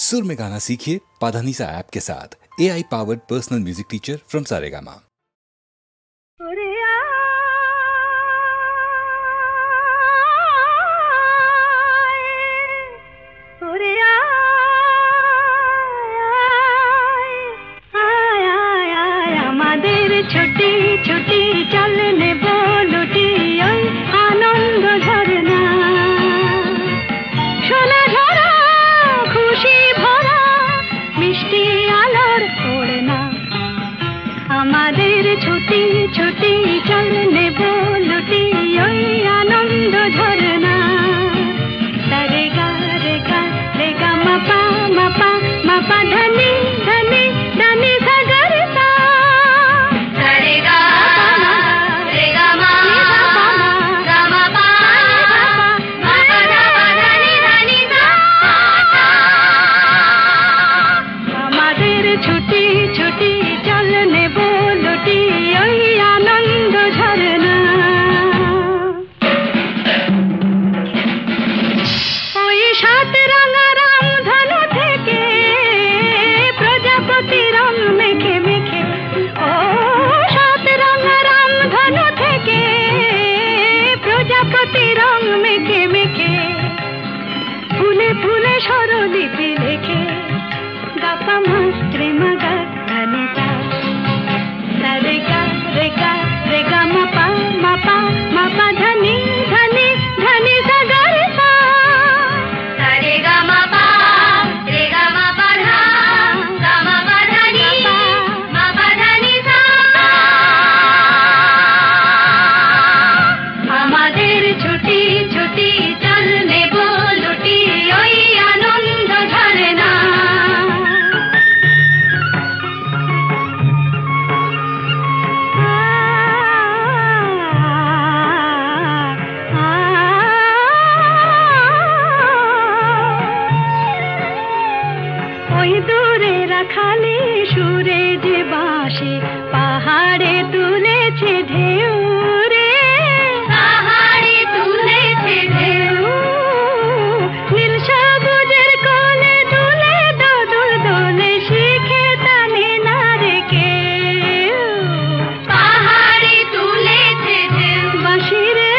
सुर में गाना सीखिए पाधानीसा ऐप के साथ। AI powered personal music teacher from Saregama. छोटी छोटी चलने बोलुटी आनंद झरना সোনা ঝরা খুশি ভরা মিষ্টি আলোর ওড়না আমাদের ছুটি ছুটি চলনে बोलुटी ওই আনন্দ ঝরনা রে গা রে গা রে গা মাপা মাপা মাপা ধনি ধনি ধনি সাগর সা ছুটি ছুটি চলনে बोलुटी ওই আনন্দ ঝরনা ওই সাত রাঙা রামধনু থেকে প্রজাপতি রং মেখে মেখে ও সাত রাঙা রামধনু থেকে প্রজাপতি রং মেখে মেখে ফুলে ফুলে স্বরলিপি লেখে গাপা মাস্ত্রে মাগা ধানিতা রে গা রে গা রে গা মাপা মাপা মাপা ধনি ধনি ধনি সাগর সা রে গা মাপা রে গা মাপা ধা গা মাপা ধনি মাপা ধনি সা আমাদের ছুটি ছুটি চলনে बोलुटी ওই আনন্দ ঝরনা ওই দূরে রাখালি সুরে যে বাঁশি পাহাড়ে তুলেছে ঢেউ রে পাহাড়ে তুলেছে ঢেউ নীল সবুজের কোলে দুলে দোদুল দোলে শিখে টানে না রে কেউ পাহাড়ে তুলেছে ঢেউ বাঁশি রে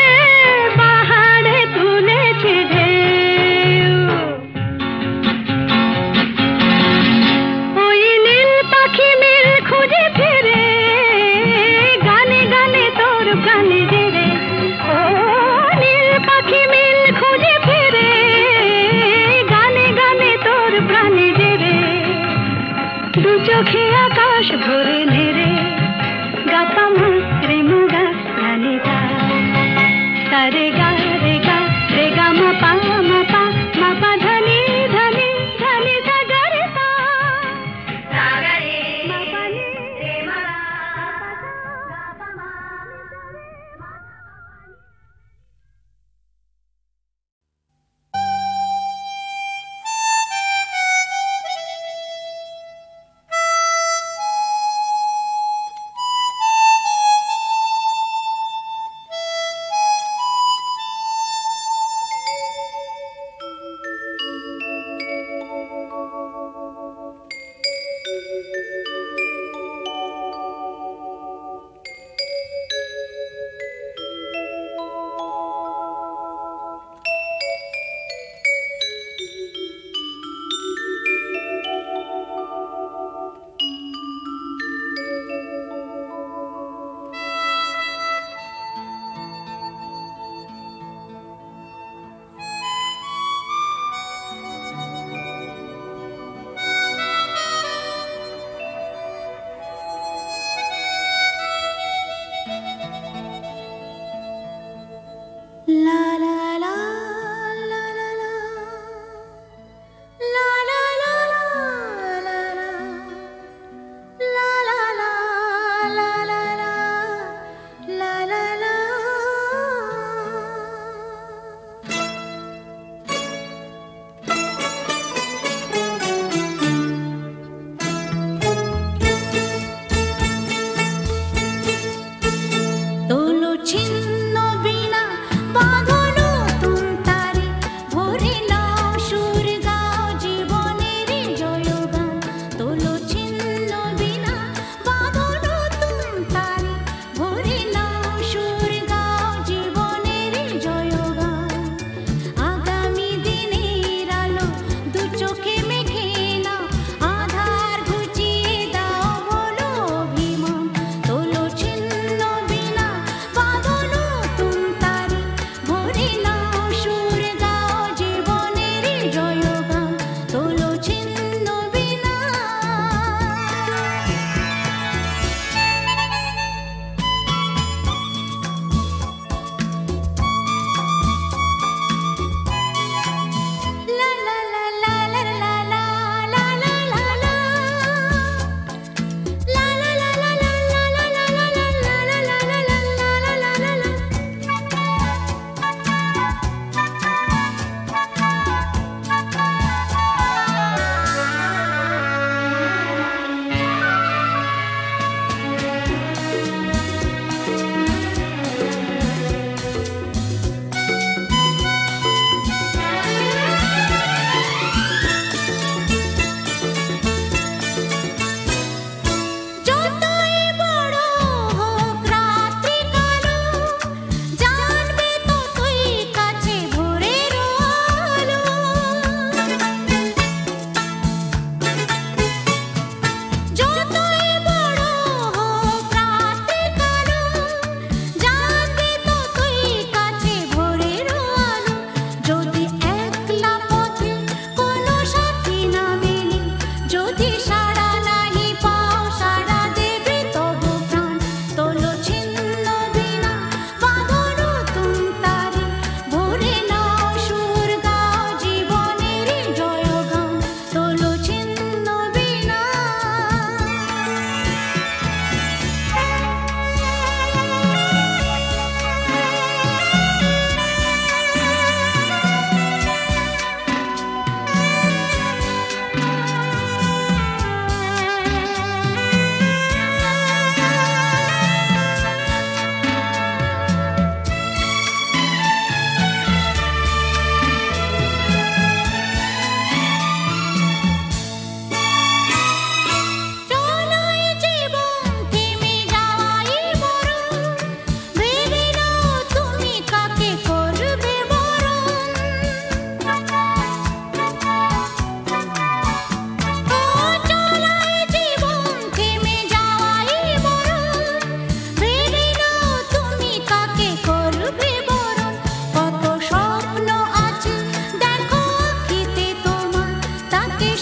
পাহাড়ে তুলেছে ঢেউ ওই নীল পাখি মিল খুঁজে ফিরে গানে গানে তোর প্রাণে জেরে ও নীল পাখি মিল খুঁজে ফিরে গানে গানে তোর প্রাণে জেরে দু চোখে আকাশ ভরে নেরে গাপা মাস্ত্রে মুগা ধানিতা রে গা রে গা রে গা মাপা মাপা মাপা ধনি ধনি ধনি সাগর সা সাগরে মাপা নি রে মা গাপা মা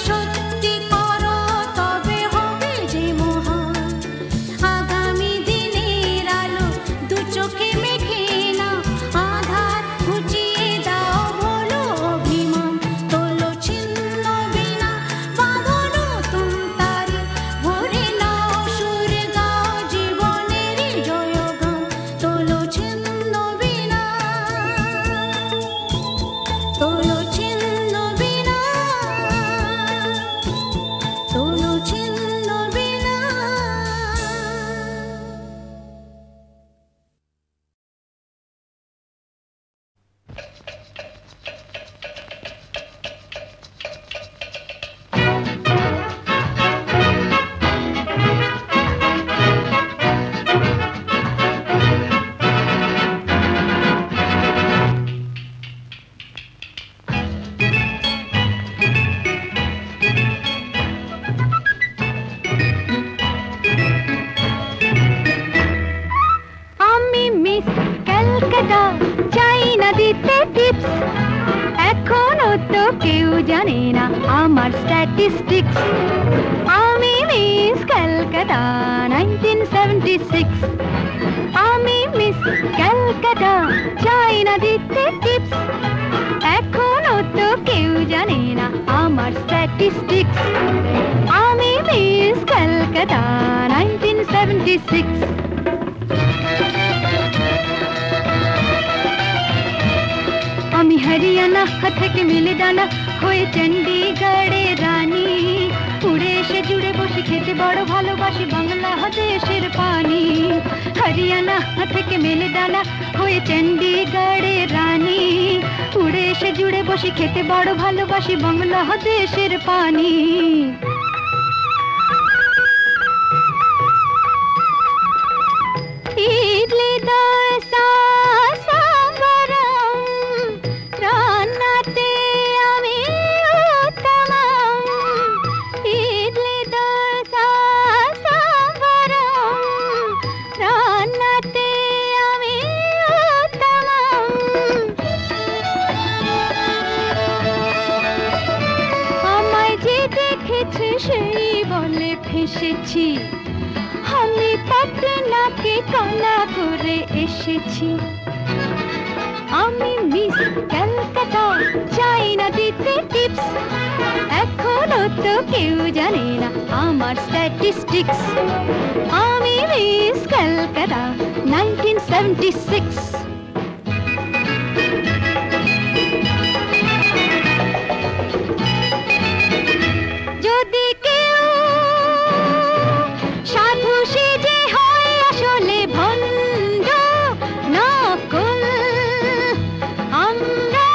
সত্যি করো তবে হবে যে মহান। আগামী দিনের আলো দু চোখে মেখে না, আধার ঘুচিয়ে দাও বলো অভিমান। তোলো ছিন্ন বিনা বাঁধো নতুন তারে, ভরে নাও সুরে গাও জীবনেরই জয়গান। তোলো ছিন্ন বিনা, তোলো ছিন্ন বিনা, তোলো ছিন্ন বিনা। আমি মিস ক্যালকাটা, চাই না দিতে টিপস, এখনো তো কেউ জানে না আমার স্ট্যাটিস্টিক্স। আমি মিস ক্যালকাটা 1976, আমি মিস ক্যালকাটা, চাই না দিতে টিপস, এখনো তো কেউ জানে না আমার স্ট্যাটিস্টিক্স। আমি মিস ক্যালকাটা 1976। আমি হরিয়ানা থেকে মিলে ডানা হয়ে চণ্ডীগড়ের রানী, উড়ে এসে জুড়ে বসে খেতে বড় ভালোবাসি বাংলাদেশের পানি। হরিয়ানা থেকে মিলে ডানা হয়ে চণ্ডীগড়ের রানী, উড়ে এসে জুড়ে বসে খেতে বড় ভালোবাসি বাংলাদেশের পানি। ইডলি দোসা সাম্বারম, রান্নাতে আমি উত্তমম। ইডলি দোসা সাম্বারম, রান্নাতে আমি উত্তমম। আমায় যে দেখেছে সেই বলে ফেসেছি, আমি পাটনাকে কালা করে এসেছি। আমি মিস ক্যালকাটা, চাই না দিতে টিপস, এখনো তো কেউ জানে না আমার স্ট্যাটিস্টিক্স। আমি মিস ক্যালকাটা 1976। যদি কেউ সাধু সেজে হয় আসলে ভণ্ড নকল, আমরা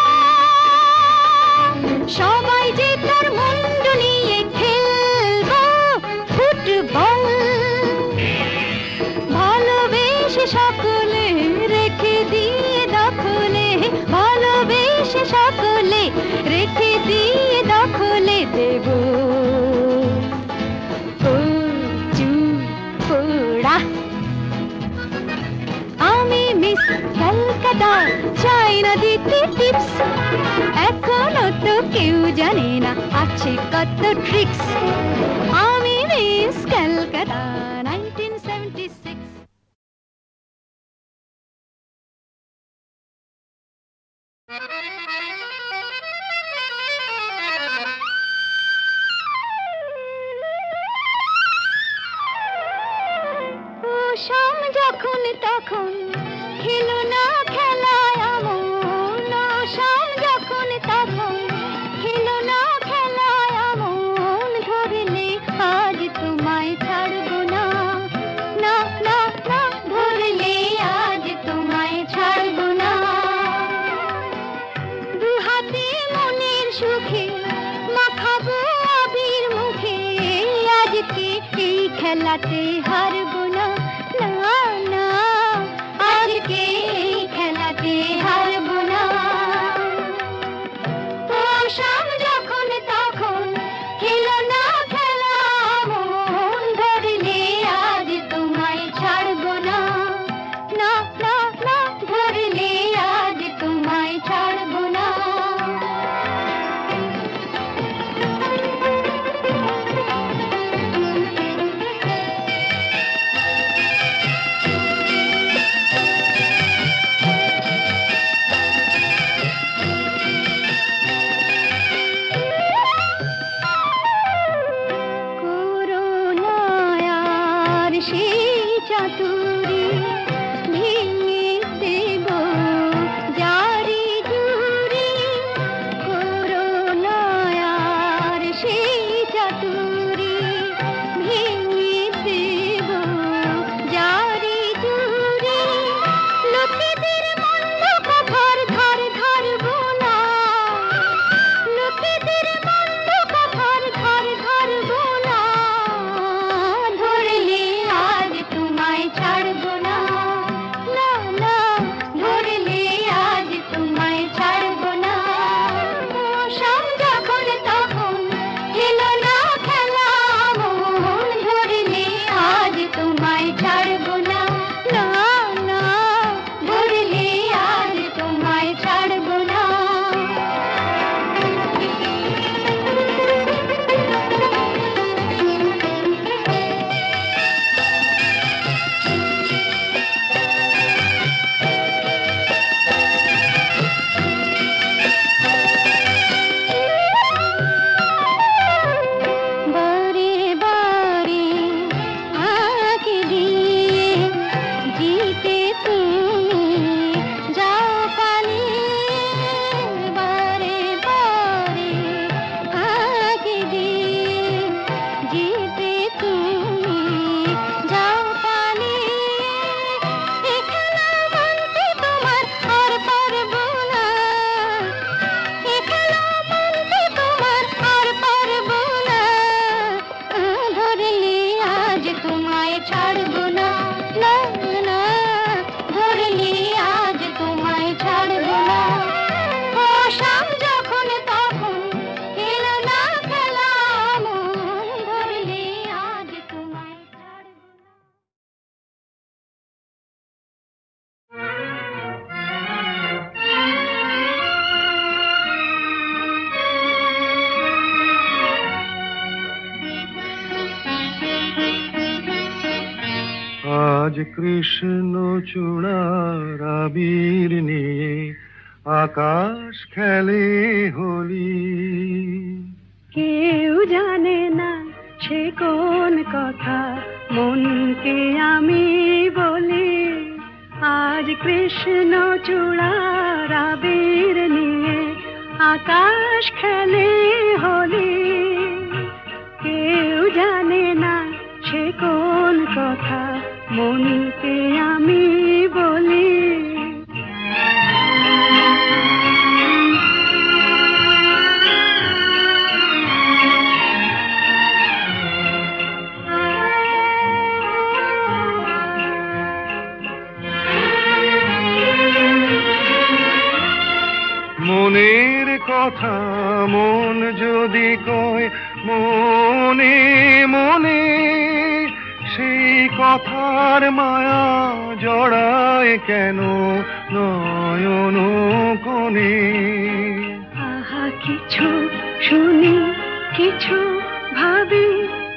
সবাই যে তার মুন্ডু নিয়ে খেলবো ফুটবল। ভালোবেসে সকলে রেখে দিয়ে দখলে, ভালোবেসে সকলে রেখে দিয়ে দখলে দেব পোড়া। আমি মিস ক্যালকাটা, চাই না দিতে টিপস, এখনো তো কেউ জানে না আছে কত ট্রিক্স। আমি মিস ক্যালকাটা 1976। শাম যখন তখন খেলো না খেলায় আমন, শাম যখন তখন খেলো না খেলায় আমন। ধরলে আজ তোমায় ছাড়বো না, না না না, ধরলে আজ তোমায় ছাড়বো না। দু হাতে মনের সুখে মাখাবো আবির মুখে, আজকে এই খেলাতে হারবো না, না না, আজকে এই খেলাতে হারবো না। ও শাম যখন তখন খেলো না খেলা মন, ধরলে আজ তোমায় ছাড়বো না, না না না, ধরলে আজ তোমায় ছাড়বো না। আজ কৃষ্ণ চূড়ার আবির নিয়ে আকাশ খেলে হোলি। কেউ জানে না সে কোন কথা মনকে আমি বলি। আজ কৃষ্ণ চূড়ার আবির নিয়ে আকাশ খেলে হোলি। কেউ জানে না সে কোন কথা মনকে আমি বলি। মনের কথা মন যদি কয় মনে মনে, সেই কথার মায়া জড়ায় কেন নয়ন কোণে। আহা কিছু শুনি কিছু ভাবি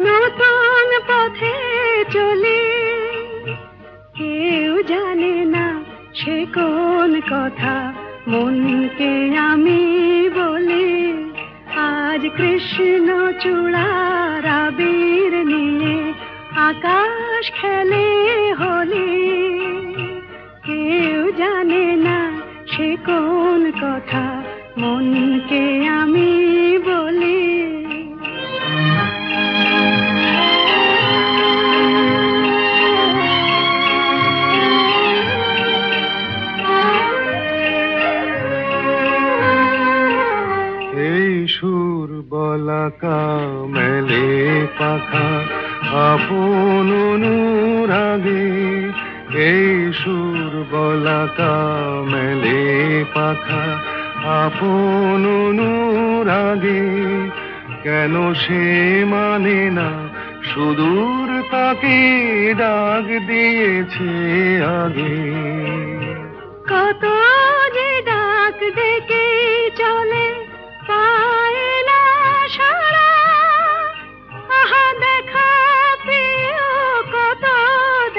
নতুন পথে চলি। কেউ জানে না সে কোন কথা মনকে আমি বলি। আজ কৃষ্ণ চূড়ার আবির নিয়ে আকাশ খেলে হোলি। কেউ জানে না সে কোন কথা মনকে আমি বলি। সুর বলাকা মেলে পাখা আপন অনুরাগে। এই সুর বলাকা মেলে পাখা আপন অনুরাগে। কেন সে মানে না সুদূর তাকে ডাক দিয়েছে আগে। কত যে ডাক ডেকে চলে পায় না সারা। আহা দেখা প্রিয় কত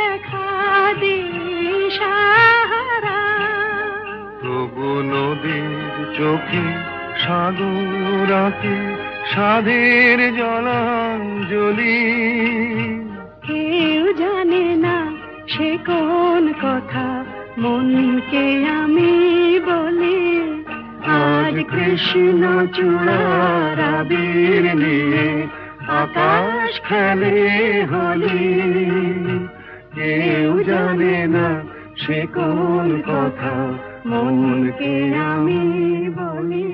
দেখা দিশাহারা। তবু নদীর চোখে সাগর আঁকে সাধের জলাঞ্জলি। কেউ জানে না সে কোন কথা মনকে আমি বলি। আজ কৃষ্ণ চূড়ার আবির নিয়ে আকাশ খেলে হোলি। কেউ জানে না সে কোন কথা মনকে আমি বলি।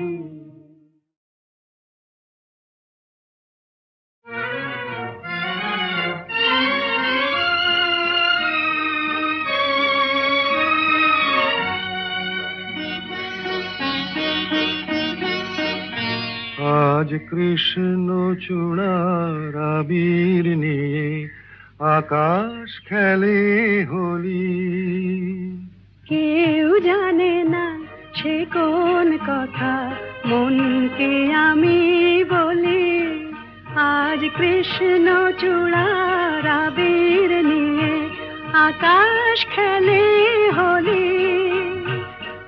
আজ কৃষ্ণ চূড়ার আবির নিয়ে আকাশ খেলে হোলি। কেউ জানে না সে কোন কথা মনকে আমি বলি। আজ কৃষ্ণ চূড়ার আবির নিয়ে আকাশ খেলে হোলি।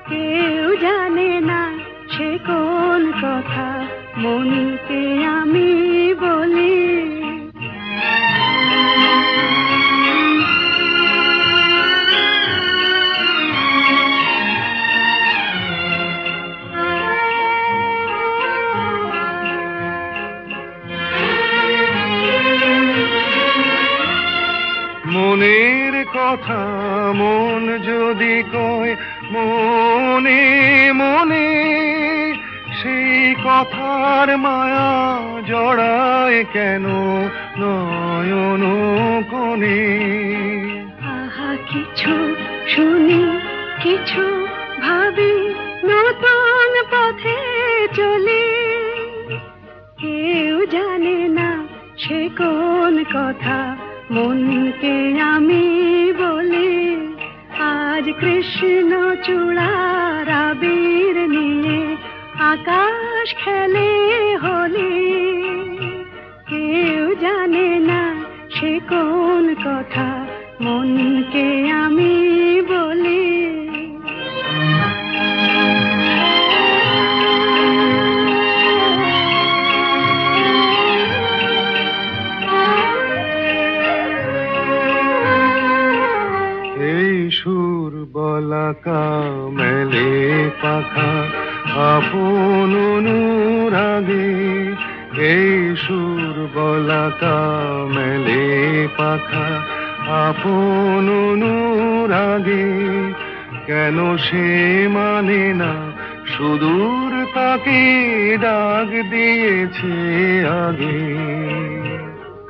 কেউ জানে না সে কোন কথা মনকে আমি বলি। মনের কথা মন যদি কয় মনে মনে, সেই কথার মায়া জড়ায় কেন নয়ন কোণে। আহা কিছু শুনি কিছু ভাবি নতুন পথে চলি। কেউ জানে না সে কোন কথা মনকে আমি বলি। আজ কৃষ্ণ চূড়ার আবির নিয়ে আকাশ খেলে হোলি। কেউ জানে না সে কোন কথা মনকে আমি বলি। এই সুর বলাকা মেলে পাখা আপন অনুরাগে, এই সুর বলাকা মেলে পাখা আপন অনুরাগে, কেন সে মানে না সুদূর তাকে ডাক দিয়েছে আগে।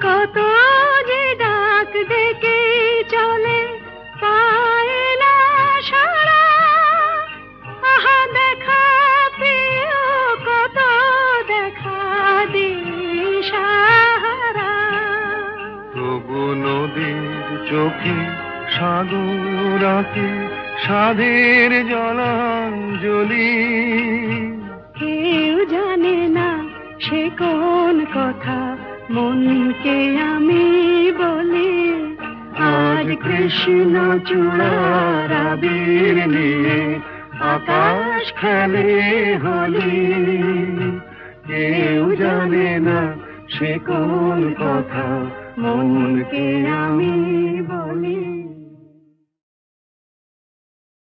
কত যে ডাক ডেকে চলে পায় না সারা, আহা দেখা প্রিয় কত দেখা দিশাহারা। তবু নদীর চোখে সাগর আঁকে সাধের জলাঞ্জলি, কেউ জানে না সে কোন কথা মনকে আমি বলি। আজ কৃষ্ণ চূড়ার আবির নিয়ে আকাশ খেলে হোলি, কেউ জানে না সে কোন কথা মনকে আমি